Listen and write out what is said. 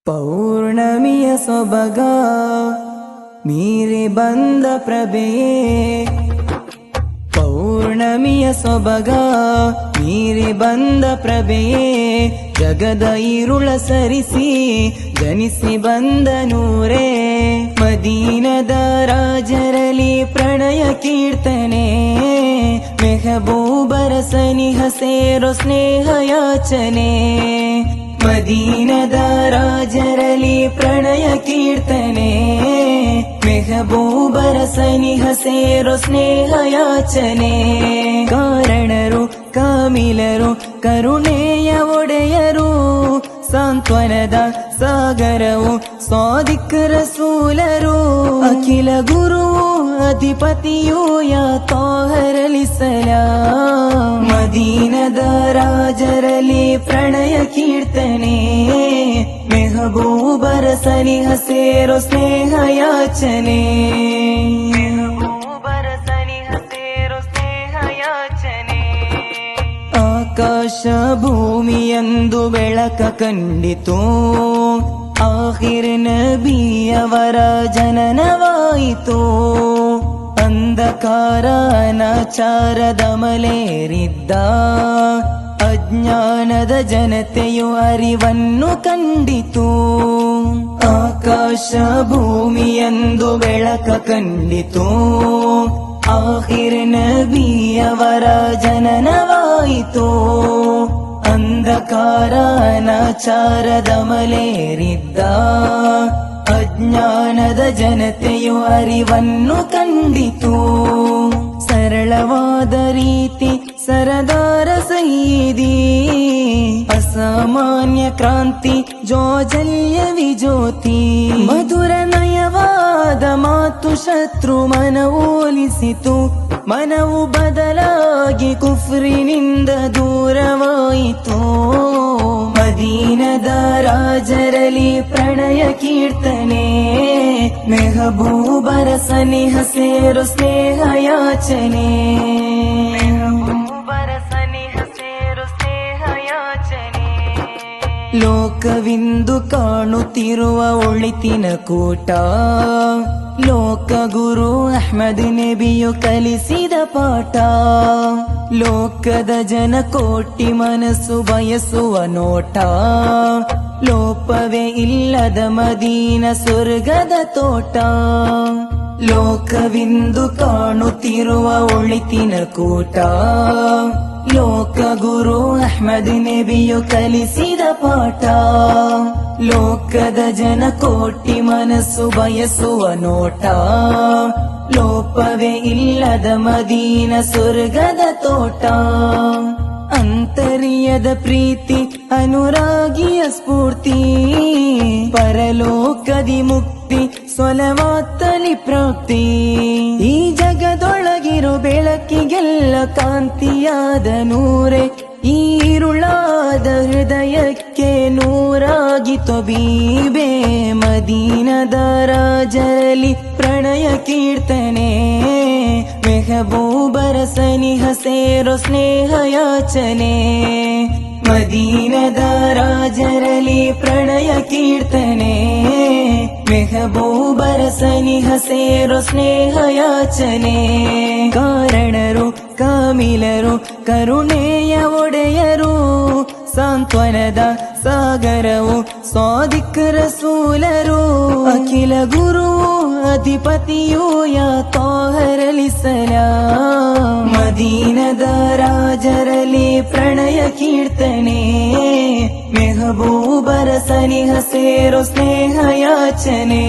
ಪೌರ್ಣಮಿಯ ಸೊಬಗ ಮೀರಿ ಬಂದ ಪ್ರಭೆಯೇ, ಪೌರ್ಣಮಿಯ ಸೊಬಗ ಮೀರಿ ಬಂದ ಪ್ರಭೆಯೇ, ಜಗದ ಇರುಳ ಸರಿಸಿ ಜನಿಸಿ ಬಂದ ನೂರೇ, ಮದೀನದ ರಾಜರಲಿ ಪ್ರಣಯ ಕೀರ್ತನೆ, ಮೆಹಬೂಬರ ಸನಿಹ ಸೇರೋ ಸ್ನೇಹ ಯಾಚನೆ, ಮದೀನದ ರಾಜರಲಿ ಪ್ರಣಯ ಕೀರ್ತನೆ, ಮೆಹಬೂಬರ ಸನಿಹ ಸೇರೋ ಸ್ನೇಹ ಯಾಚನೆ, ಕಾರಣರು ಕಾಮಿಲರು ಕರುಣೆಯ ಒಡೆಯರು, ಸಾಂತ್ವನದ ಸಾಗರವು ಸಾದಿಕ್ ರಸೂಲರು, ಅಖಿಲ ಗುರು ಅಧಿಪತಿಯು ಯಾ ತಾಹರಲಿ ಸಲಾಂ, ಮದೀನದ ರಾಜರಲಿ ಪ್ರಣಯ ಕೀರ್ತನೆ, ಮೆಹಬೂಬರ ಸನಿಹ ಸೇರೋ ಸ್ನೇಹ ಯಾಚನೆ, ಮೆಹಬೂಬರ ಸನಿಹ ಸೇರೋ ಸ್ನೇಹ ಯಾಚನೆ. ಆಕಾಶ ಭೂಮಿಯಂದು ಬೆಳಕ ಕಂಡಿತು, ಆಖಿರ್ ನಬಿಯವರ ಜನನವಾಯಿತು, ಅಂಧಕಾರ ಅನಾಚಾರದ ಮಲೇರಿದ್ದ ಅಜ್ಞಾನದ ಜನತೆಯು ಅರಿವನ್ನು ಕಂಡಿತು, ಆಕಾಶ ಭೂಮಿಯಂದು ಬೆಳಕ ಕಂಡಿತು, ಆಖಿರ್ ನಬಿಯವರ ಜನನವಾಯಿತು, ಅಂಧಕಾರ ಅನಾಚಾರದ ಮಲೇರಿದ್ದ ಅಜ್ಞಾನದ ಜನತೆಯು ಅರಿವನ್ನು ಕಂಡಿತು, ಸರಳವಾದ ರೀತಿ ಸರದಾರ ಸೈದಿ, ಅಸಾಮಾನ್ಯ ಕ್ರಾಂತಿ ಜೋಜಲ್ಯ ವಿಜ್ಯೋತಿ, ಮಧುರ ನಯವಾದ ಮಾತು ಶತ್ರು ಮನವೋಲಿಸಿತು, ಮನವು ಬದಲಾಗಿ ಕುಫ್ರಿನಿಂದ ದೂರವಾಯಿತು, ಮದೀನದ ರಾಜರಲಿ ಪ್ರಣಯ ಕೀರ್ತನೆ, ಮೆಹಬೂಬರ ಸನಿಹ ಸೇರೋ ಸ್ನೇಹ ಯಾಚನೆ, ಮೆಹಬೂಬರ ಸನಿಹ ಸೇರೋ ಸ್ನೇಹ ಯಾಚನೆ. ಲೋಕವಿಂದು ಕಾಣುತ್ತಿರುವ ಒಳಿತಿನ ಕೂಟ, ಲೋಕ ಗುರು ಅಹ್ಮದ್ ನಬಿಯು ಕಲಿಸಿದ ಪಾಠ, ಲೋಕದ ಜನ ಕೋಟಿ ಮನಸ್ಸು ಬಯಸುವ ನೋಟ, ಲೋಪವೇ ಇಲ್ಲದ ಮದೀನ ಸ್ವರ್ಗದ ತೋಟ, ಲೋಕವಿಂದು ಕಾಣುತ್ತಿರುವ ಒಳಿತಿನ ಕೂಟ, ಲೋಕ ಗುರು ಅಹ್ಮದ್ ನಬಿಯು ಕಲಿಸಿದ ಪಾಠ, ಲೋಕದ ಜನ ಕೋಟಿ ಮನಸ್ಸು ಬಯಸುವ ನೋಟ, ಲೋಪವೇ ಇಲ್ಲದ ಮದೀನ ಸ್ವರ್ಗದ ತೋಟ, ಅಂತರ್ಯದ ಪ್ರೀತಿ ಅನುರಾಗಿಯ ಸ್ಫೂರ್ತಿ, ಪರಲೋಕದಿ ಮುಕ್ತಿ ಸ್ವಲವಾತ್ತಲಿ ಪ್ರಾಪ್ತಿ, ಈ ಜಗದೊಳಗಿರೋ ಬೆಳಕಿಗೆಲ್ಲ ಕಾಂತಿಯಾದ ನೂರೆ, ಈ ಇರುಳಾದ ಹೃದಯಕ್ಕೆ ನೂರಾಗಿ ತೊಬೀಬೆ, ಮದೀನದ ರಾಜರಲಿ ಪ್ರಣಯ ಕೀರ್ತನೆ, ಮೆಹಬೂಬರ ಸನಿಹ ಸೇರೋ ಸ್ನೇಹ ಯಾಚನೆ, ಮದೀನದ ರಾಜರಲಿ ಪ್ರಣಯ ಕೀರ್ತನೆ, ಮೆಹಬೂಬರ ಸನಿಹ ಸೇರೋ ಸ್ನೇಹ ಯಾಚನೆ, ಕಾರಣರು ಕಾಮಿಲರು ಕರುಣೆಯ ಒಡೆಯರು, ಸಾಂತ್ವನದ ಸಾಗರವು ಸಾದಿಕ್ ರಸೂಲರು, ಅಖಿಲ ಗುರು ಅಧಿಪತಿಯು ಯಾ ತಾಹರಲಿ ಸಲಾಂ, ಮದೀನದ ರಾಜರಲಿ ಪ್ರಣಯ ಕೀರ್ತನೆ, ಮೆಹಬೂಬರ ಸನಿಹ ಸೇರೋ ಸ್ನೇಹ ಯಾಚನೆ.